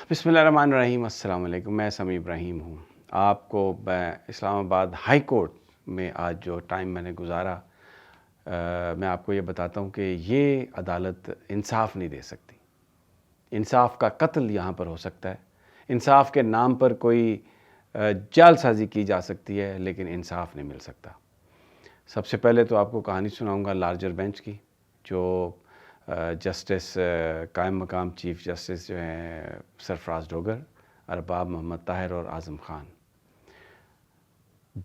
बिस्मिल्लाहिर्रहमानिर्रहीम। अस्सलाम वालेकुम। मैं समी इब्राहिम हूँ। आपको इस्लामाबाद हाई कोर्ट में आज जो टाइम मैंने गुजारा, मैं आपको ये बताता हूँ कि ये अदालत इंसाफ नहीं दे सकती। इंसाफ का कत्ल यहाँ पर हो सकता है, इंसाफ के नाम पर कोई जालसाजी की जा सकती है, लेकिन इंसाफ नहीं मिल सकता। सबसे पहले तो आपको कहानी सुनाऊँगा लार्जर बेंच की, जो जस्टिस कायम मकाम चीफ जस्टिस जो हैं सरफराज डोगर, अरबाब मोहम्मद ताहिर और आज़म ख़ान,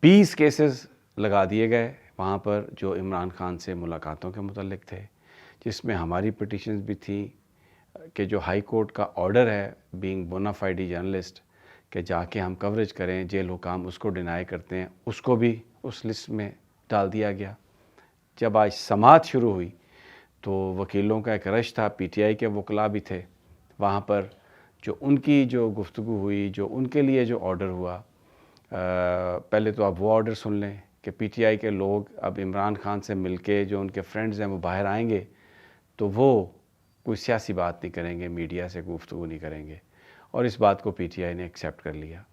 20 केसेस लगा दिए गए वहाँ पर जो इमरान ख़ान से मुलाकातों के मुतल्लिक थे, जिसमें हमारी पिटीशंस भी थी कि जो हाई कोर्ट का ऑर्डर है बीइंग बोनाफाइड जर्नलिस्ट कि जाके हम कवरेज करें, जेल हुकाम उसको डिनाई करते हैं, उसको भी उस लिस्ट में डाल दिया गया। जब आज समाअत शुरू हुई तो वकीलों का एक रश था, पीटीआई के वकला भी थे वहाँ पर, जो उनकी जो गुफ्तगू हुई, जो उनके लिए जो ऑर्डर हुआ, पहले तो आप वो ऑर्डर सुन लें कि पीटीआई के लोग अब इमरान ख़ान से मिलके जो उनके फ्रेंड्स हैं वो बाहर आएंगे तो वो कोई सियासी बात नहीं करेंगे, मीडिया से गुफ्तगू नहीं करेंगे, और इस बात को पीटीआई ने एक्सेप्ट कर लिया।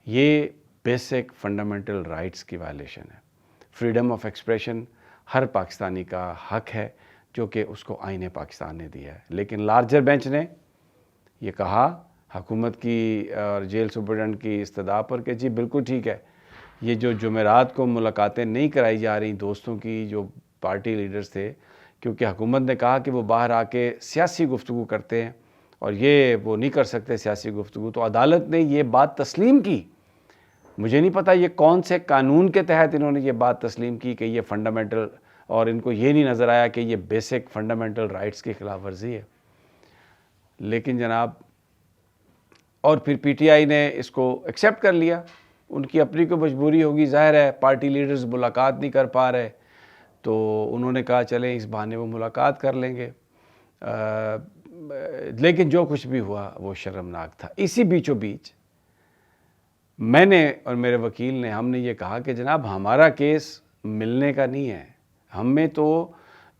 ये बेसिक फंडामेंटल राइट्स की वायलेशन है। फ्रीडम ऑफ एक्सप्रेशन हर पाकिस्तानी का हक है, जो कि उसको आईने पाकिस्तान ने दिया है। लेकिन लार्जर बेंच ने ये कहा हुकूमत की और जेल सुपरडेंट की इस्तदा पर कि जी बिल्कुल ठीक है, ये जो जुमेरात को मुलाकातें नहीं कराई जा रही दोस्तों की जो पार्टी लीडर्स थे, क्योंकि हुकूमत ने कहा कि वो बाहर आके सियासी गुफ्तगू करते हैं और ये वो नहीं कर सकते सियासी गुफ्तगू, तो अदालत ने ये बात तस्लीम की। मुझे नहीं पता ये कौन से कानून के तहत इन्होंने ये बात तस्लीम की कि ये फंडामेंटल, और इनको ये नहीं नज़र आया कि ये बेसिक फंडामेंटल राइट्स की खिलाफ वर्जी है। लेकिन जनाब, और फिर पीटीआई ने इसको एक्सेप्ट कर लिया। उनकी अपनी को मजबूरी होगी, ज़ाहिर है पार्टी लीडर्स मुलाकात नहीं कर पा रहे, तो उन्होंने कहा चलें इस बहाने वो मुलाकात कर लेंगे। लेकिन जो कुछ भी हुआ वो शर्मनाक था। इसी बीचों बीच मैंने और मेरे वकील ने हमने ये कहा कि जनाब हमारा केस मिलने का नहीं है, हमें तो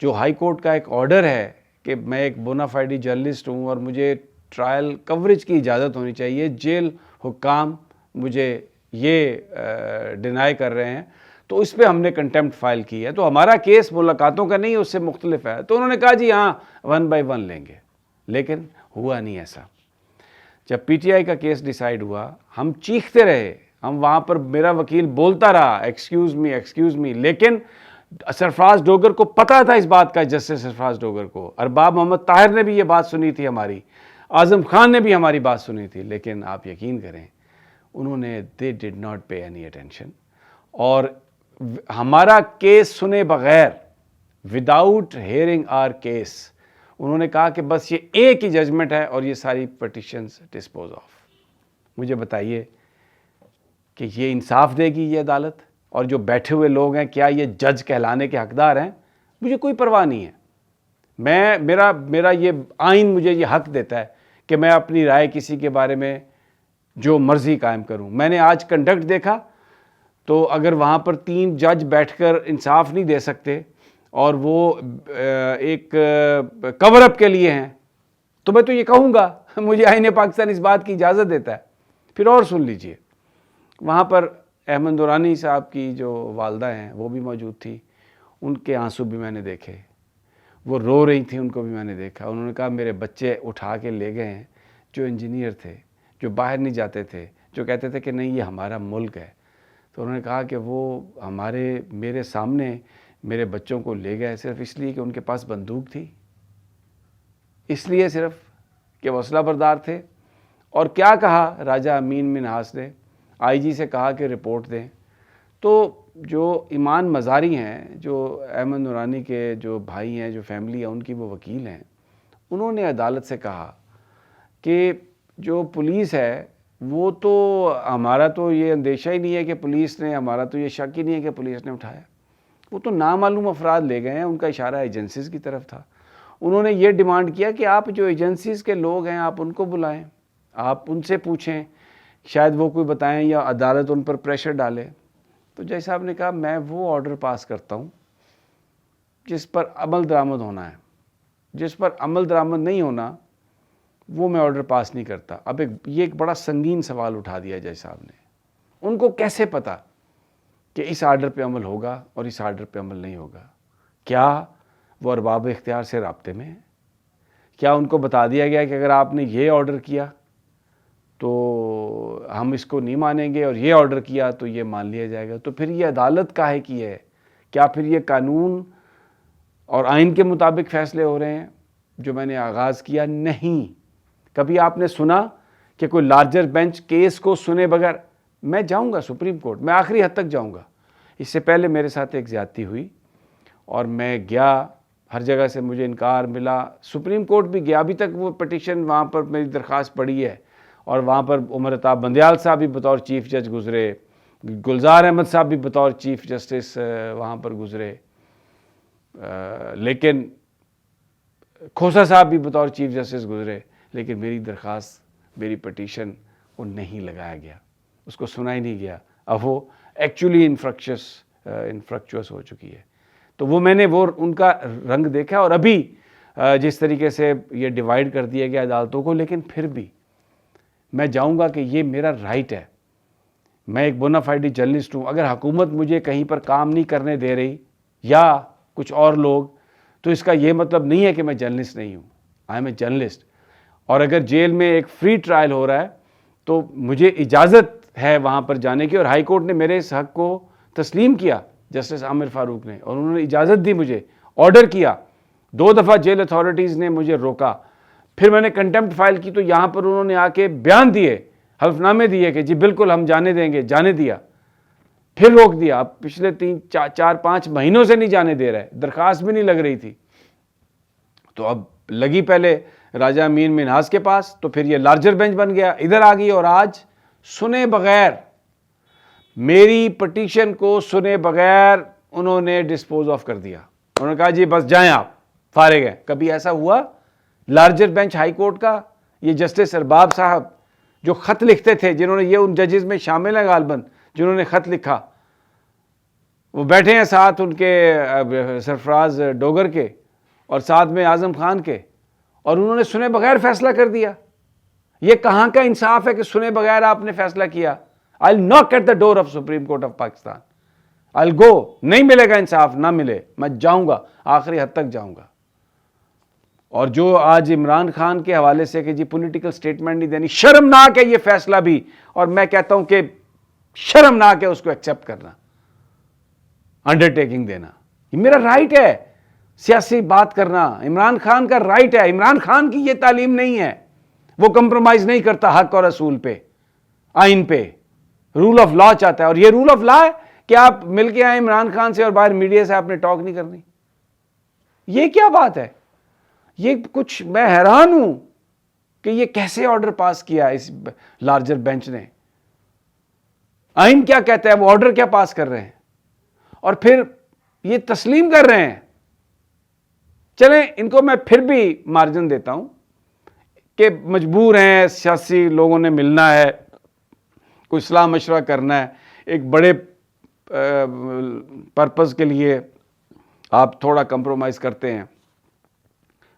जो हाई कोर्ट का एक ऑर्डर है कि मैं एक बोनाफाइड जर्नलिस्ट हूँ और मुझे ट्रायल कवरेज की इजाज़त होनी चाहिए, जेल हुक्काम मुझे ये डिनाई कर रहे हैं, तो इस पर हमने कंटेम्प्ट फाइल की है, तो हमारा केस मुलाकातों का नहीं, उससे मुख्तलिफ है। तो उन्होंने कहा जी हाँ 1 बाय 1 लेंगे, लेकिन हुआ नहीं ऐसा। जब पीटीआई का केस डिसाइड हुआ, हम चीखते रहे, हम वहाँ पर, मेरा वकील बोलता रहा एक्सक्यूज़ मी, लेकिन सरफराज डोगर को पता था इस बात का, जस्टिस सरफराज डोगर को, अरबाब मोहम्मद ताहिर ने भी ये बात सुनी थी हमारी, आज़म ख़ान ने भी हमारी बात सुनी थी, लेकिन आप यकीन करें उन्होंने दे डिड नॉट पे एनी अटेंशन, और हमारा केस सुने बग़ैर, विदाउट हेयरिंग आर केस, उन्होंने कहा कि बस ये एक ही जजमेंट है और ये सारी पटिशन्स डिस्पोज ऑफ। मुझे बताइए कि ये इंसाफ देगी ये अदालत? और जो बैठे हुए लोग हैं, क्या ये जज कहलाने के हकदार हैं? मुझे कोई परवाह नहीं है। मेरा ये आइन मुझे ये हक देता है कि मैं अपनी राय किसी के बारे में जो मर्ज़ी कायम करूं। मैंने आज कंडक्ट देखा, तो अगर वहाँ पर 3 जज बैठकर इंसाफ नहीं दे सकते और वो एक कवर अप के लिए हैं, तो मैं तो ये कहूँगा मुझे आईने पाकिस्तान इस बात की इजाज़त देता है। फिर और सुन लीजिए, वहाँ पर अहमद दुरानी साहब की जो वालदा हैं वो भी मौजूद थी, उनके आंसू भी मैंने देखे, वो रो रही थी, उनको भी मैंने देखा। उन्होंने कहा मेरे बच्चे उठा के ले गए हैं, जो इंजीनियर थे, जो बाहर नहीं जाते थे, जो कहते थे कि नहीं ये हमारा मुल्क है, तो उन्होंने कहा कि वो मेरे सामने मेरे बच्चों को ले गए सिर्फ इसलिए कि उनके पास बंदूक थी, इसलिए सिर्फ कि हौसला बरदार थे। और क्या कहा राजा अमीन मिन्हास ने, आईजी से कहा कि रिपोर्ट दें। तो जो ईमान मज़ारी हैं, जो अहमद नूरानी के जो भाई हैं, जो फैमिली है उनकी, वो वकील हैं, उन्होंने अदालत से कहा कि जो पुलिस है वो तो, हमारा तो ये अंदेशा ही नहीं है कि पुलिस ने, हमारा तो ये शक ही नहीं है कि पुलिस ने उठाया, वो तो नामालूम अफराद ले गए हैं, उनका इशारा एजेंसीज़ की तरफ था। उन्होंने ये डिमांड किया कि आप जो एजेंसीज़ के लोग हैं आप उनको बुलाएं, आप उनसे पूछें, शायद वो कोई बताएं या अदालत उन पर प्रेशर डाले। तो जज साहब ने कहा मैं वो ऑर्डर पास करता हूँ जिस पर अमल दरामद होना है, जिस पर अमल दरामद नहीं होना وہ میں آرڈر پاس نہیں کرتا. اب یہ ایک بڑا سنگین سوال اٹھا دیا جج صاحب نے. ان کو کیسے پتا کہ اس آرڈر پہ عمل ہوگا اور اس آرڈر پہ عمل نہیں ہوگا؟ کیا وہ ارباب اختیار سے رابطے میں ہیں؟ کیا ان کو بتا دیا گیا کہ اگر آپ نے یہ آرڈر کیا تو ہم اس کو نہیں مانیں گے اور یہ آرڈر کیا تو یہ مان لیا جائے گا؟ تو پھر یہ عدالت کاہے کی ہے؟ کیا پھر یہ قانون اور آئین کے مطابق فیصلے ہو رہے ہیں جو میں نے آغاز کیا؟ نہیں. کبھی آپ نے سنا کہ کوئی لارجر بینچ کیس کو سنے بغیر؟ میں جاؤں گا سپریم کورٹ، میں آخری حد تک جاؤں گا. اس سے پہلے میرے ساتھ ایک زیادتی ہوئی اور میں گیا، ہر جگہ سے مجھے انکار ملا، سپریم کورٹ بھی گیا، ابھی تک وہ پٹیشن وہاں پر میری درخواست پڑی ہے اور وہاں پر عمر عطا بندیال صاحب بھی بطور چیف جج گزرے، گلزار احمد صاحب بھی بطور چیف جسٹس وہاں پر گزرے، لیکن کھوسا صاحب بھی بطور چیف جسٹس گزرے، لیکن میری درخواست، میری پٹیشن وہ نہیں لگایا گیا، اس کو سنا ہی نہیں گیا. اب وہ ایکچولی انفرکچوس ہو چکی ہے. تو وہ میں نے ان کا رنگ دیکھا. اور ابھی جس طریقے سے یہ ڈیوائیڈ کر دیا گیا عدالتوں کو، لیکن پھر بھی میں جاؤں گا کہ یہ میرا رائٹ ہے. میں ایک بونا فائیڈ جرنلسٹ ہوں. اگر حکومت مجھے کہیں پر کام نہیں کرنے دے رہی یا کچھ اور لوگ، تو اس کا یہ مطلب نہیں ہے کہ میں جرنلسٹ نہیں ہوں. I am a journalist. اور اگر جیل میں ایک فری ٹرائل ہو رہا ہے تو مجھے اجازت ہے وہاں پر جانے کی، اور ہائی کورٹ نے میرے اس حق کو تسلیم کیا، جسٹس عامر فاروق نے، اور انہوں نے اجازت دی، مجھے آرڈر کیا. 2 دفعہ جیل اتھارٹیز نے مجھے روکا. پھر میں نے کنٹمپٹ فائل کی تو یہاں پر انہوں نے آ کے بیان دیے، حلف نامے دیے کہ جی بالکل ہم جانے دیں گے. جانے دیا، پھر روک دیا. اب پچھلے 4-5 مہینوں سے نہیں جانے دے رہے، درخواست بھی نہیں لگ رہی تھی. تو اب لگی پہلے راجہ امین منہاس کے پاس، تو پھر یہ لارجر بینچ بن گیا، ادھر آ گئی، اور آج سنے بغیر، میری پٹیشن کو سنے بغیر انہوں نے ڈسپوز آف کر دیا. انہوں نے کہا جی بس جائیں آپ، فارغ ہیں. کبھی ایسا ہوا لارجر بینچ ہائی کورٹ کا، یہ جسٹس ارباب صاحب جو خط لکھتے تھے، جنہوں نے، یہ ان ججز میں شامل ہیں غالباً جنہوں نے خط لکھا، وہ بیٹھے ہیں ساتھ ان کے سرفراز ڈوگر کے اور ساتھ میں اعظم خان کے، اور انہوں نے سنے بغیر فیصلہ کر دیا. یہ کہاں کا انصاف ہے کہ سنے بغیر آپ نے فیصلہ کیا؟ I'll knock at the door of Supreme Court of Pakistan. I'll go. نہیں ملے گا انصاف، نہ ملے، میں جاؤں گا، آخری حد تک جاؤں گا. اور جو آج عمران خان کے حوالے سے کہ جی پولیٹیکل سٹیٹمنٹ نہیں دینی، شرمناک ہے یہ فیصلہ بھی، اور میں کہتا ہوں کہ شرمناک ہے اس کو ایکسیپٹ کرنا، انڈرٹیکنگ دینا. یہ میرا رائٹ ہے سیاسی بات کرنا، عمران خان کا رائٹ ہے. عمران خان کی یہ تعلیم نہیں ہے، وہ کمپرومائز نہیں کرتا حق اور اصول پہ، آئین پہ، رول آف لا چاہتا ہے. اور یہ رول آف لا ہے کہ آپ مل کے آئیں عمران خان سے اور باہر میڈیا سے آپ نے ٹاک نہیں کرنی. یہ کیا بات ہے؟ یہ کچھ، میں حیران ہوں کہ یہ کیسے آرڈر پاس کیا اس لارجر بینچ نے. آئین کیا کہتا ہے، وہ آرڈر کیا پاس کر رہے ہیں، اور پھر یہ تسلیم کر رہے ہیں. چلیں ان کو میں پھر بھی مارجن دیتا ہوں کہ مجبور ہیں، سیاسی لوگوں نے ملنا ہے، کوئی صلاح مشورہ کرنا ہے، ایک بڑے پرپز کے لیے آپ تھوڑا کمپرومائز کرتے ہیں.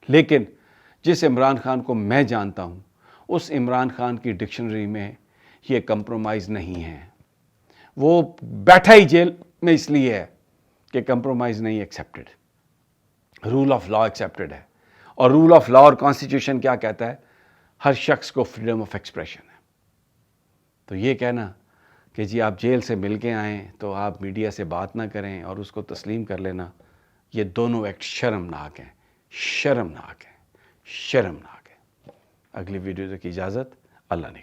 لیکن جس عمران خان کو میں جانتا ہوں، اس عمران خان کی ڈکشنری میں یہ کمپرومائز نہیں ہے. وہ بیٹھا ہی جیل میں اس لیے ہے کہ کمپرومائز نہیں accepted, rule of law accepted ہے. اور رول آف لا اور کانسٹیٹیوشن کیا کہتا ہے؟ ہر شخص کو فریڈم آف ایکسپریشن ہے. تو یہ کہنا کہ جی آپ جیل سے مل کے آئیں تو آپ میڈیا سے بات نہ کریں اور اس کو تسلیم کر لینا، یہ دونوں ایکٹ شرمناک ہیں، شرمناک ہیں، شرمناک ہیں. اگلی ویڈیو تک کی اجازت، اللہ نے